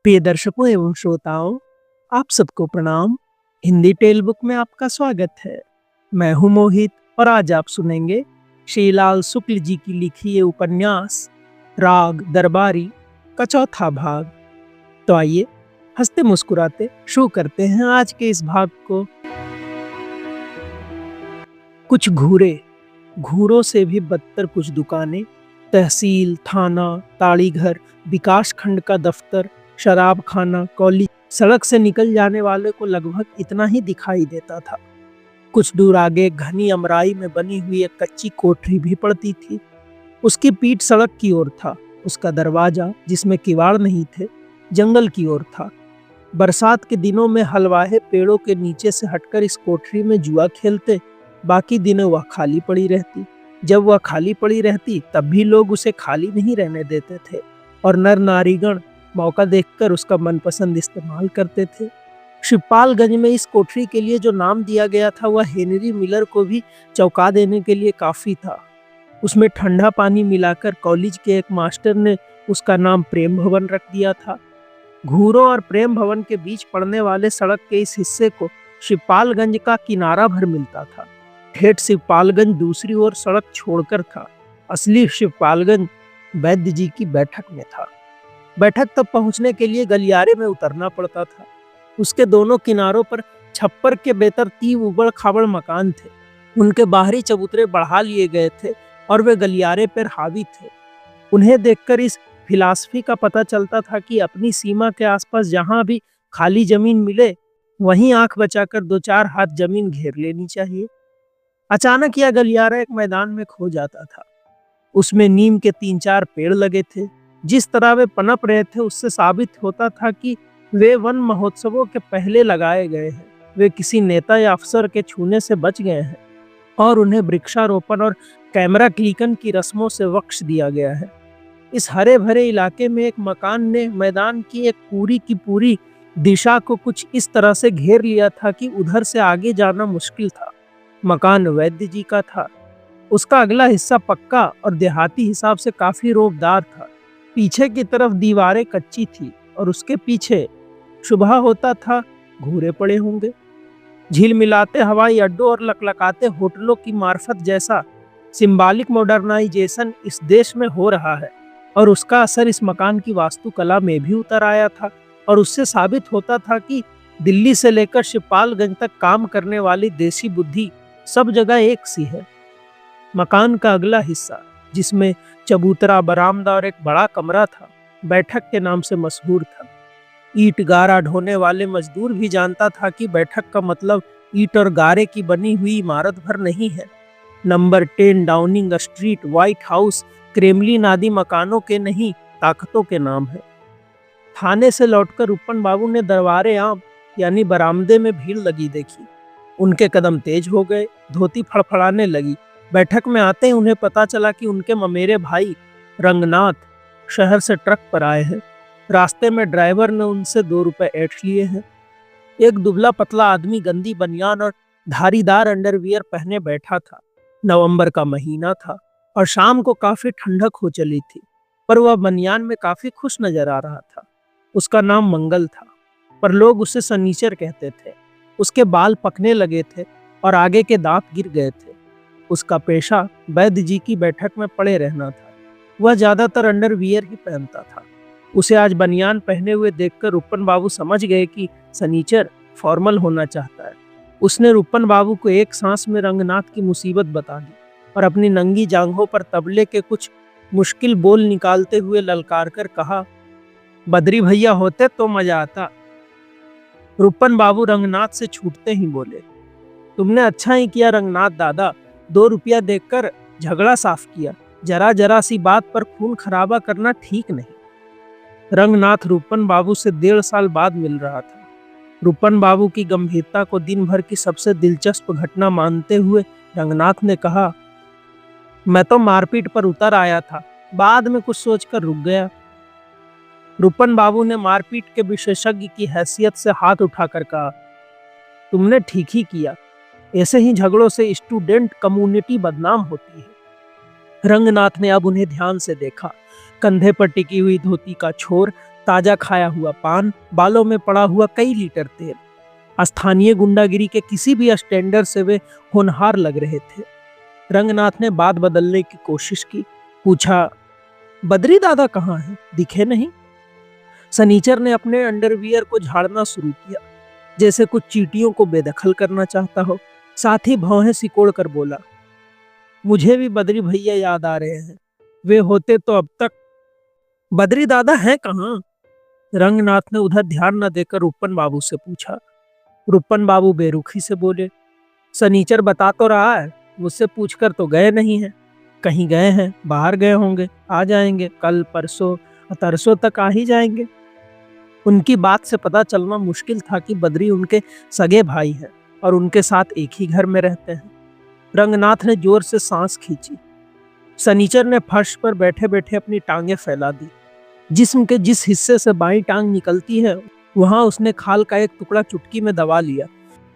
प्रिय दर्शकों एवं श्रोताओं, आप सबको प्रणाम। हिंदी टेल बुक में आपका स्वागत है। मैं हूं मोहित और आज आप सुनेंगे श्रीलाल शुक्ल जी की लिखी ये उपन्यास राग दरबारी का चौथा भाग। तो आइए हंसते मुस्कुराते शुरू करते हैं आज के इस भाग को। कुछ घूरों से भी बदतर कुछ दुकानें, तहसील, थाना, ताड़ीघर, विकास खंड का दफ्तर, शराब खाना, कॉलेज, सड़क से निकल जाने वाले को लगभग इतना ही दिखाई देता था। कुछ दूर आगे घनी अमराई में बनी हुई एक कच्ची कोठरी भी पड़ती थी। उसकी पीठ सड़क की ओर था। उसका दरवाजा, जिसमें किवाड़ नहीं थे, जंगल की ओर था। बरसात के दिनों में हलवाहे पेड़ों के नीचे से हटकर इस कोठरी में जुआ खेलते, बाकी दिनों वह खाली पड़ी रहती। जब वह खाली पड़ी रहती तब भी लोग उसे खाली नहीं रहने देते थे और नर नारीगण मौका देखकर उसका मनपसंद इस्तेमाल करते थे। शिवपालगंज में इस कोठरी के लिए जो नाम दिया गया था वह हेनरी मिलर को भी चौंका देने के लिए काफी था। उसमें ठंडा पानी मिलाकर कॉलेज के एक मास्टर ने उसका नाम प्रेम भवन रख दिया था। घूरों और प्रेम भवन के बीच पड़ने वाले सड़क के इस हिस्से को शिवपालगंज का किनारा भर मिलता था। ठेठ शिवपालगंज दूसरी ओर सड़क छोड़कर था। असली शिवपालगंज वैद्य जी की बैठक में था। बैठक तक पहुंचने के लिए गलियारे में उतरना पड़ता था। उसके दोनों किनारों पर छप्पर के बेतरतीब उबड़ खाबड़ मकान थे। उनके बाहरी चबूतरे बढ़ा लिए गए थे और वे गलियारे पर हावी थे। उन्हें देखकर इस फिलॉसफी का पता चलता था कि अपनी सीमा के आसपास जहां भी खाली जमीन मिले वहीं आंख बचाकर 2-4 हाथ जमीन घेर लेनी चाहिए। अचानक यह गलियारा एक मैदान में खो जाता था। उसमें नीम के 3-4 पेड़ लगे थे। जिस तरह वे पनप रहे थे उससे साबित होता था कि वे वन महोत्सवों के पहले लगाए गए हैं। वे किसी नेता या अफसर के छूने से बच गए हैं और उन्हें वृक्षारोपण और कैमरा क्लिकन की रस्मों से बख्श दिया गया है। इस हरे भरे इलाके में एक मकान ने मैदान की एक पूरी की पूरी दिशा को कुछ इस तरह से घेर लिया था कि उधर से आगे जाना मुश्किल था। मकान वैद्य जी का था। उसका अगला हिस्सा पक्का और देहाती हिसाब से काफी रोबदार था। पीछे की तरफ दीवारें कच्ची थी और उसके पीछे सुबह होता था घूरे पड़े होंगे। झील मिलाते हवाई अड्डों और लकलकाते होटलों की मार्फत जैसा सिंबॉलिक मॉडर्नाइजेशन इस देश में हो रहा है और उसका असर इस मकान की वास्तुकला में भी उतर आया था और उससे साबित होता था कि दिल्ली से लेकर शिवपालगंज तक काम करने वाली देसी बुद्धि सब जगह एक सी है। मकान का अगला हिस्सा, जिसमें चबूतरा, बरामदा और एक बड़ा कमरा था, बैठक के नाम से मशहूर था। ईंट गारा ढोने वाले मजदूर भी जानता था कि बैठक का मतलब ईंट और गारे की बनी हुई इमारत भर नहीं है। Number 10 Downing street, white house, Kremlin आदि मकानों के नहीं, ताकतों के नाम है। थाने से लौटकर रूपन बाबू ने दरबारे आम यानी बरामदे में भीड़ लगी देखी। उनके कदम तेज हो गए, धोती फड़फड़ाने लगी। बैठक में आते ही उन्हें पता चला कि उनके ममेरे भाई रंगनाथ शहर से ट्रक पर आए हैं। रास्ते में ड्राइवर ने उनसे 2 रुपए ऐंठ लिए हैं। एक दुबला पतला आदमी गंदी बनियान और धारीदार अंडरवियर पहने बैठा था। नवंबर का महीना था और शाम को काफी ठंडक हो चली थी, पर वह बनियान में काफी खुश नजर आ रहा था। उसका नाम मंगल था, पर लोग उसे सनीचर कहते थे। उसके बाल पकने लगे थे और आगे के दांत गिर गए थे। उसका पेशा वैद्य जी की बैठक में पड़े रहना था। वह ज्यादातर अंडरवियर ही पहनता था। उसे आज बनियान पहने हुए देखकर रूपन बाबू समझ गए कि सनीचर फॉर्मल होना चाहता है। उसने रूपन बाबू को एक सांस में रंगनाथ की मुसीबत बता दी और अपनी नंगी जांघों पर तबले के कुछ मुश्किल बोल निकालते हुए ललकार कर कहा, बद्री भैया होते तो मजा आता। रूपन बाबू रंगनाथ से छूटते ही बोले, तुमने अच्छा ही किया रंगनाथ दादा, 2 रुपया देकर झगड़ा साफ किया। जरा सी बात पर खून खराबा करना ठीक नहीं। रंगनाथ रूपन बाबू से 1.5 साल बाद मिल रहा था। रूपन बाबू की गंभीरता को दिन भर की सबसे दिलचस्प घटना मानते हुए रंगनाथ ने कहा, मैं तो मारपीट पर उतर आया था, बाद में कुछ सोचकर रुक गया। रूपन बाबू ने मारपीट के विशेषज्ञ की हैसियत से हाथ उठाकर कहा, तुमने ठीक ही किया। ऐसे ही झगड़ों से स्टूडेंट कम्युनिटी बदनाम होती है। रंगनाथ ने अब उन्हें ध्यान से देखा। कंधे पर टिकी हुई धोती का छोर ताजा खाया हुआ पान, बालों में पड़ा हुआ कई लीटर तेल। स्थानीय गुंडागिरी के किसी भी स्टैंडर्ड से वे होनहार लग रहे थे। रंगनाथ ने बात बदलने की कोशिश की। पूछा, बद्री दादा कहाँ हैं? दिखे नहीं। सनीचर ने अपने अंडरवियर को झाड़ना शुरू किया, जैसे कुछ चींटियों को बेदखल करना चाहता हो। साथ ही भौहें सिकोड़ कर बोला, मुझे भी बद्री भैया याद आ रहे हैं। वे होते तो अब तक। बद्री दादा हैं कहाँ? रंगनाथ ने उधर ध्यान न देकर रूपन बाबू से पूछा। रूपन बाबू बेरुखी से बोले, सनीचर बता तो रहा है, मुझसे पूछकर तो गए नहीं हैं। कहीं गए हैं, बाहर गए होंगे, आ जाएंगे, कल परसों तरसों तक आ ही जाएंगे। उनकी बात से पता चलना मुश्किल था कि बद्री उनके सगे भाई हैं और उनके साथ एक ही घर में रहते हैं। रंगनाथ ने जोर से सांस खींची। सनीचर ने फर्श पर बैठे बैठे अपनी टांगें फैला दी। जिस्म के जिस हिस्से से बाईं टांग निकलती है, वहां उसने खाल का एक टुकड़ा चुटकी में दबा लिया।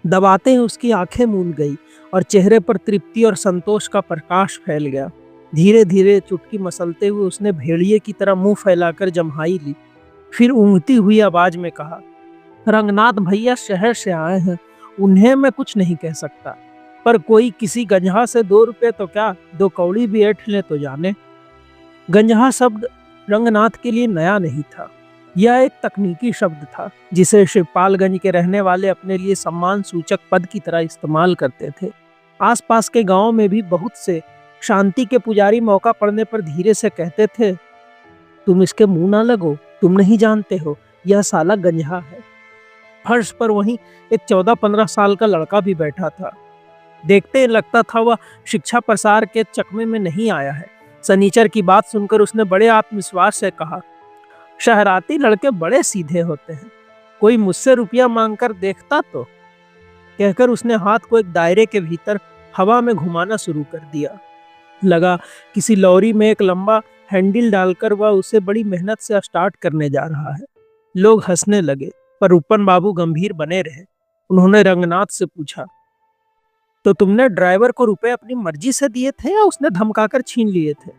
दबाते ही उसकी आंखें मूंद गई और चेहरे पर तृप्ति और संतोष का प्रकाश फैल गया। धीरे धीरे चुटकी मसलते हुए उसने भेड़िए की तरह मुंह फैलाकर जम्हाई ली। फिर ऊँघती हुई आवाज में कहा, रंगनाथ भैया शहर से आए हैं, उन्हें मैं कुछ नहीं कह सकता, पर कोई किसी गंजहा से 2 रुपए तो क्या, 2 कौड़ी भी ऐंठ ले तो जाने। गंजहा शब्द रंगनाथ के लिए नया नहीं था। यह एक तकनीकी शब्द था जिसे शिवपालगंज के रहने वाले अपने लिए सम्मान सूचक पद की तरह इस्तेमाल करते थे। आसपास के गांवों में भी बहुत से शांति के पुजारी मौका पड़ने पर धीरे से कहते थे, तुम इसके मुंह ना लगो, तुम नहीं जानते हो, यह साला गंजहा है। फर्श पर वहीं एक 14-15 साल का लड़का भी बैठा था। देखते लगता था वह शिक्षा प्रसार के चकमे में नहीं आया है। सनीचर की बात सुनकर उसने बड़े आत्मविश्वास से कहा, शहराती लड़के बड़े सीधे होते हैं, कोई मुझसे रुपया मांगकर देखता तो। कहकर उसने हाथ को एक दायरे के भीतर हवा में घुमाना शुरू कर दिया। लगा किसी लॉरी में एक लंबा हैंडल डालकर वह उसे बड़ी मेहनत से स्टार्ट करने जा रहा है। लोग हंसने लगे, पर रूपन बाबू गंभीर बने रहे। उन्होंने रंगनाथ से पूछा, तो तुमने ड्राइवर को रुपए अपनी मर्जी से दिए थे या उसने धमकाकर छीन लिए थे?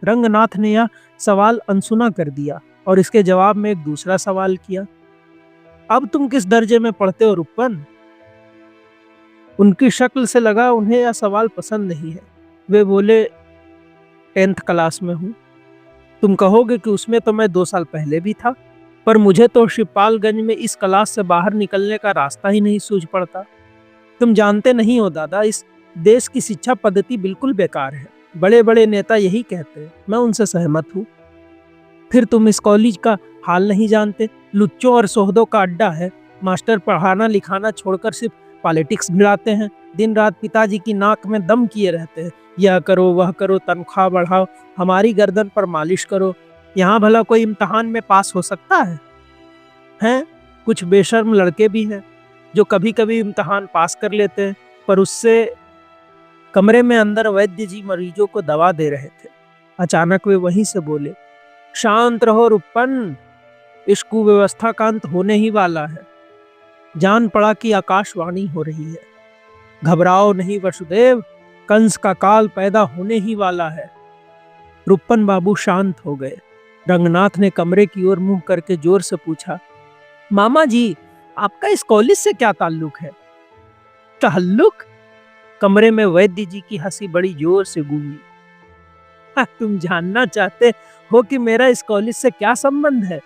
रंगनाथ ने यह सवाल अनसुना कर दिया और इसके जवाब में एक दूसरा सवाल किया, अब तुम किस दर्जे में पढ़ते हो रूपन? उनकी शक्ल से लगा उन्हें यह सवाल पसंद नहीं है। वे बोले, 10th क्लास में हूँ। तुम कहोगे कि उसमें तो मैं 2 साल पहले भी था, पर मुझे तो शिवपालगंज में इस क्लास से बाहर निकलने का रास्ता ही नहीं सूझ पड़ता। तुम जानते नहीं हो दादा, इस देश की शिक्षा पद्धति बिल्कुल बेकार है। बड़े बड़े नेता यही कहते हैं, मैं उनसे सहमत हूँ। फिर तुम इस कॉलेज का हाल नहीं जानते, लुच्चों और सोहदों का अड्डा है। मास्टर पढ़ाना लिखाना छोड़कर सिर्फ पॉलिटिक्स भिड़ाते हैं। दिन रात पिताजी की नाक में दम किए रहते हैं, यह करो वह करो, तनख्वाह बढ़ाओ, हमारी गर्दन पर मालिश करो। यहाँ भला कोई इम्तहान में पास हो सकता है? हैं कुछ बेशर्म लड़के भी हैं जो कभी कभी इम्तहान पास कर लेते हैं, पर उससे कमरे में अंदर वैद्य जी मरीजों को दवा दे रहे थे। अचानक वे वहीं से बोले, शांत रहो रूपन, इस कुव्यवस्था का अंत होने ही वाला है। जान पड़ा कि आकाशवाणी हो रही है। घबराओ नहीं वसुदेव, कंस का काल पैदा होने ही वाला है। रूपन बाबू शांत हो गए। रंगनाथ ने कमरे की ओर मुंह करके जोर से पूछा, मामा जी, आपका इस कॉलेज से क्या ताल्लुक है? ताल्लुक? कमरे में वैद्य जी की हंसी बड़ी जोर से गूंजी। तुम जानना चाहते हो कि मेरा इस कॉलेज से क्या संबंध है?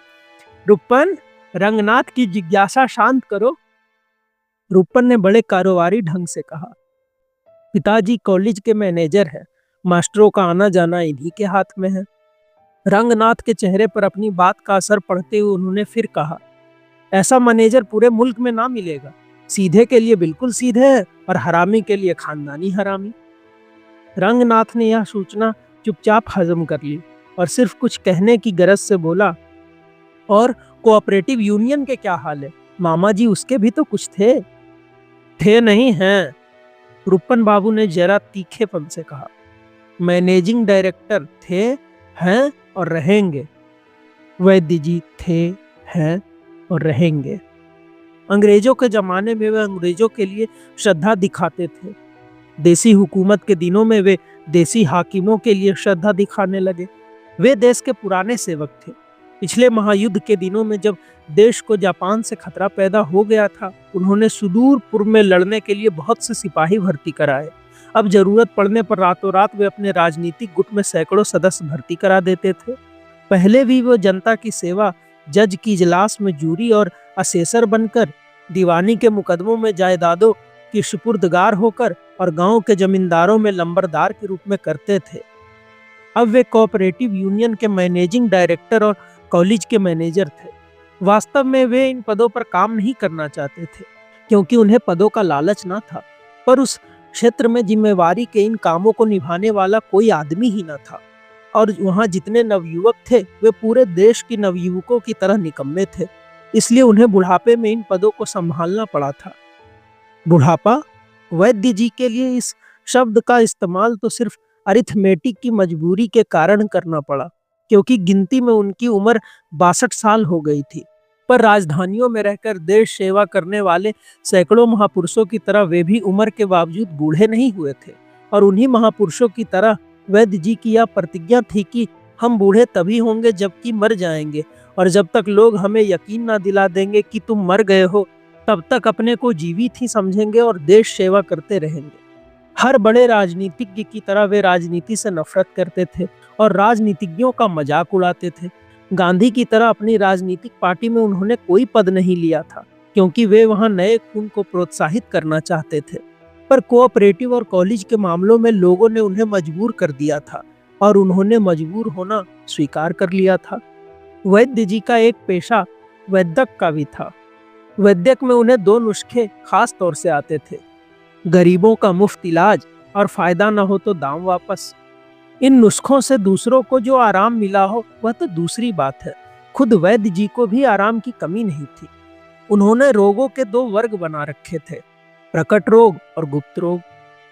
रूपन, रंगनाथ की जिज्ञासा शांत करो। रूपन ने बड़े कारोबारी ढंग से कहा, पिताजी कॉलेज के मैनेजर हैं, मास्टरों का आना जाना इन्हीं के हाथ में है। रंगनाथ के चेहरे पर अपनी बात का असर पड़ते हुए उन्होंने फिर कहा, ऐसा मैनेजर पूरे मुल्क में ना मिलेगा। सीधे के लिए बिल्कुल सीधे है और हरामी के लिए खानदानी हरामी। रंगनाथ ने यह सूचना चुपचाप हजम कर ली और सिर्फ कुछ कहने की गरज से बोला, और कोऑपरेटिव यूनियन के क्या हाल है? मामा जी उसके भी तो कुछ थे नहीं हैं। रूपन बाबू ने जरा तीखेपन से कहा, मैनेजिंग डायरेक्टर थे, हैं और रहेंगे। वैद्य जी थे, हैं और रहेंगे। अंग्रेजों के जमाने में वे अंग्रेजों के लिए श्रद्धा दिखाते थे। देसी हुकूमत के दिनों में वे देसी हाकिमों के लिए श्रद्धा दिखाने लगे। वे देश के पुराने सेवक थे। पिछले महायुद्ध के दिनों में जब देश को जापान से खतरा पैदा हो गया था, उन्होंने सुदूर पूर्व में लड़ने के लिए बहुत से सिपाही भर्ती कराए। अब जरूरत पड़ने पर रातों रात वे अपने राजनीतिक गुट में सैकड़ों सदस्य भर्ती करा देते थे। पहले भी वो जनता की सेवा, जज की इजलास में जूरी और असेसर बनकर, दीवानी के मुकदमों में जायदादों की सुपुर्दगार होकर और गांव के जमींदारों में लंबरदार के रूप में करते थे। अब वे कोऑपरेटिव यूनियन के मैनेजिंग डायरेक्टर और कॉलेज के मैनेजर थे। वास्तव में वे इन पदों पर काम नहीं करना चाहते थे, क्योंकि उन्हें पदों का लालच न था, पर उस क्षेत्र में जिम्मेवारी के इन कामों को निभाने वाला कोई आदमी ही न था। और वहाँ जितने नवयुवक थे वे पूरे देश की नवयुवकों की तरह निकम्मे थे, इसलिए उन्हें बुढ़ापे में इन पदों को संभालना पड़ा था। बुढ़ापा, वैद्य जी के लिए इस शब्द का इस्तेमाल तो सिर्फ अरिथमेटिक की मजबूरी के कारण करना पड़ा, क्योंकि गिनती में उनकी उम्र 62 साल हो गई थी। पर राजधानियों में रहकर देश सेवा करने वाले सैकड़ों महापुरुषों की तरह वे भी उम्र के बावजूद बूढ़े नहीं हुए थे। और उन्हीं महापुरुषों की तरह वैद्य जी की यह प्रतिज्ञा थी कि हम बूढ़े तभी होंगे जबकि मर जाएंगे, और जब तक लोग हमें यकीन ना दिला देंगे कि तुम मर गए हो, तब तक अपने को जीवित ही समझेंगे और देश सेवा करते रहेंगे। हर बड़े राजनीतिज्ञ की तरह वे राजनीति से नफरत करते थे और राजनीतिज्ञों का मजाक उड़ाते थे। गांधी की तरह अपनी राजनीतिक पार्टी में उन्होंने कोई पद नहीं लिया था, क्योंकि वे वहां नए खून को प्रोत्साहित करना चाहते थे। पर कोऑपरेटिव और कॉलेज के मामलों में लोगों ने उन्हें मजबूर कर दिया था और उन्होंने मजबूर होना स्वीकार कर लिया था। वैद्य जी का एक पेशा वैद्यक का भी था। वैद्यक में उन्हें 2 नुस्खे खास तौर से आते थे: गरीबों का मुफ्त इलाज और फायदा न हो तो दाम वापस। इन नुस्खों से दूसरों को जो आराम मिला हो वह तो दूसरी बात है, खुद वैद्य जी को भी आराम की कमी नहीं थी। उन्होंने रोगों के 2 वर्ग बना रखे थे, प्रकट रोग और गुप्त रोग।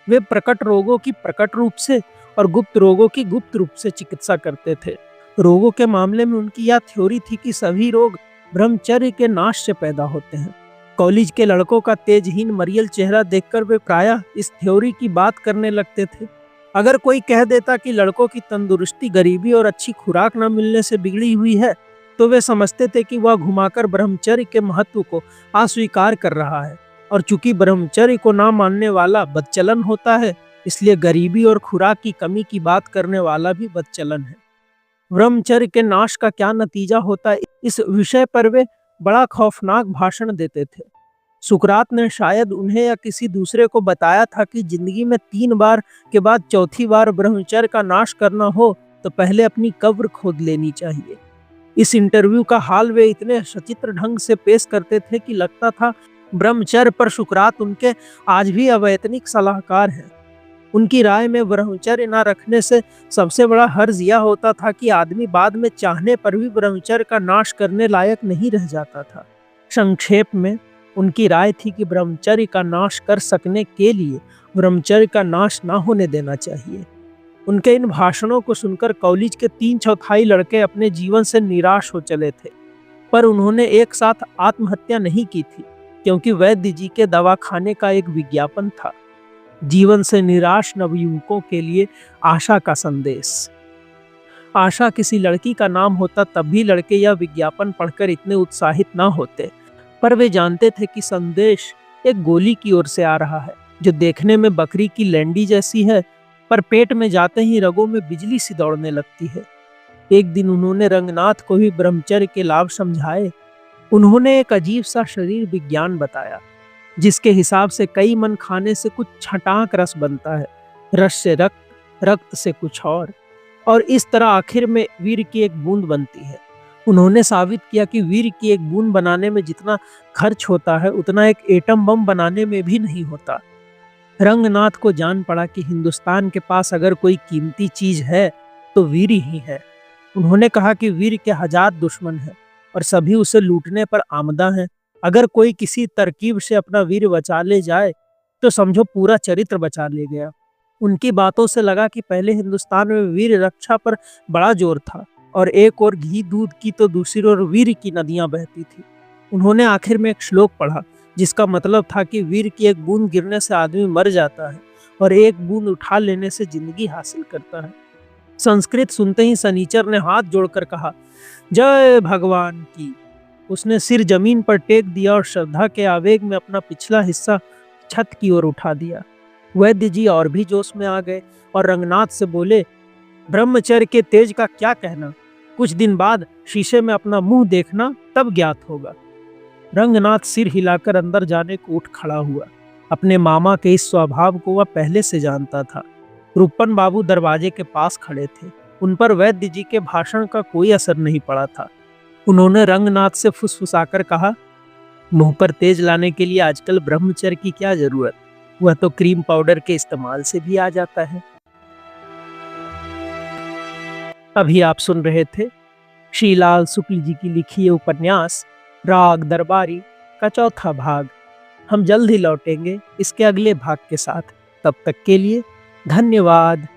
वे प्रकट रोगों की प्रकट रूप से और गुप्त रोगों की गुप्त रूप से चिकित्सा करते थे। रोगों के मामले में उनकी यह थ्योरी थी कि सभी रोग ब्रह्मचर्य के नाश से पैदा होते हैं। कॉलेज के लड़कों का तेजहीन मरियल चेहरा देखकर वे प्रायः इस थ्योरी की बात करने लगते थे। अगर कोई कह देता कि लड़कों की तंदुरुस्ती गरीबी और अच्छी खुराक न मिलने से बिगड़ी हुई है, तो वे समझते थे कि वह घुमाकर ब्रह्मचर्य के महत्व को अस्वीकार कर रहा है, और चूंकि ब्रह्मचर्य को ना मानने वाला बदचलन होता है, इसलिए गरीबी और खुराक की कमी की बात करने वाला भी बदचलन है। ब्रह्मचर्य के नाश का क्या नतीजा होता है, इस विषय पर वे बड़ा खौफनाक भाषण देते थे। सुकरात ने शायद उन्हें या किसी दूसरे को बताया था कि जिंदगी में 3 बार के बाद चौथी बार ब्रह्मचर्य का नाश करना हो तो पहले अपनी कब्र खोद लेनी चाहिए। इस इंटरव्यू का हाल वे इतने सचित्र ढंग से पेश करते थे कि लगता था ब्रह्मचर्य पर सुकरात उनके आज भी अवैतनिक सलाहकार हैं। उनकी राय में ब्रह्मचर्य न रखने से सबसे बड़ा हर्ज यह होता था कि आदमी बाद में चाहने पर भी ब्रह्मचर्य का नाश करने लायक नहीं रह जाता था। संक्षेप में उनकी राय थी कि ब्रह्मचर्य का नाश कर सकने के लिए ब्रह्मचर्य का नाश ना होने देना चाहिए। उनके इन भाषणों को सुनकर कॉलेज के 3/4 लड़के अपने जीवन से निराश हो चले थे, पर उन्होंने एक साथ आत्महत्या नहीं की थी, क्योंकि वैद्य जी के दवाखाने का एक विज्ञापन था: जीवन से निराश नवयुवकों के लिए आशा का संदेश। आशा किसी लड़की का नाम होता तब भी लड़के यह विज्ञापन पढ़कर इतने उत्साहित ना होते, पर वे जानते थे कि संदेश एक गोली की ओर से आ रहा है, जो देखने में बकरी की लैंडी जैसी है, पर पेट में जाते ही रगों में बिजली सी दौड़ने लगती है। एक दिन उन्होंने रंगनाथ को भी ब्रह्मचर्य के लाभ समझाए। उन्होंने एक अजीब सा शरीर विज्ञान बताया, जिसके हिसाब से कई मन खाने से कुछ छटाक रस बनता है, रस से रक्त, रक्त से कुछ और इस तरह आखिर में वीर की एक बूंद बनती है। उन्होंने साबित किया कि वीर की एक बूंद बनाने में जितना खर्च होता है उतना एक एटम बम बनाने में भी नहीं होता। रंगनाथ को जान पड़ा कि हिंदुस्तान के पास अगर कोई कीमती चीज है तो वीर ही है। उन्होंने कहा कि वीर के 1000 दुश्मन हैं और सभी उसे लूटने पर आमदा हैं। अगर कोई किसी तरकीब से अपना वीर बचा ले जाए तो समझो पूरा चरित्र बचा ले गया। उनकी बातों से लगा कि पहले हिंदुस्तान में वीर रक्षा पर बड़ा जोर था, और एक और घी दूध की तो दूसरी ओर वीर की नदियां बहती थी। उन्होंने आखिर में एक श्लोक पढ़ा, जिसका मतलब था कि वीर की एक बूंद गिरने से आदमी मर जाता है और एक बूंद उठा लेने से जिंदगी हासिल करता है। संस्कृत सुनते ही सनीचर ने हाथ जोड़कर कहा, जय भगवान की। उसने सिर जमीन पर टेक दिया और श्रद्धा के आवेग में अपना पिछला हिस्सा छत की ओर उठा दिया। वैद्य जी और भी जोश में आ गए और रंगनाथ से बोले, ब्रह्मचर्य के तेज का क्या कहना, कुछ दिन बाद शीशे में अपना मुंह देखना, तब ज्ञात होगा। रंगनाथ सिर हिलाकर अंदर जाने को उठ खड़ा हुआ। अपने मामा के इस स्वभाव को वह पहले से जानता था। रूपन बाबू दरवाजे के पास खड़े थे। उन पर वैद्य जी के भाषण का कोई असर नहीं पड़ा था। उन्होंने रंगनाथ से फुसफुसाकर कहा, मुंह पर तेज लाने के लिए आजकल ब्रह्मचर्य की क्या जरूरत, वह तो क्रीम पाउडर के इस्तेमाल से भी आ जाता है। अभी आप सुन रहे थे श्रीलाल शुक्ल जी की लिखी ये उपन्यास राग दरबारी का चौथा भाग। हम जल्द ही लौटेंगे इसके अगले भाग के साथ। तब तक के लिए धन्यवाद।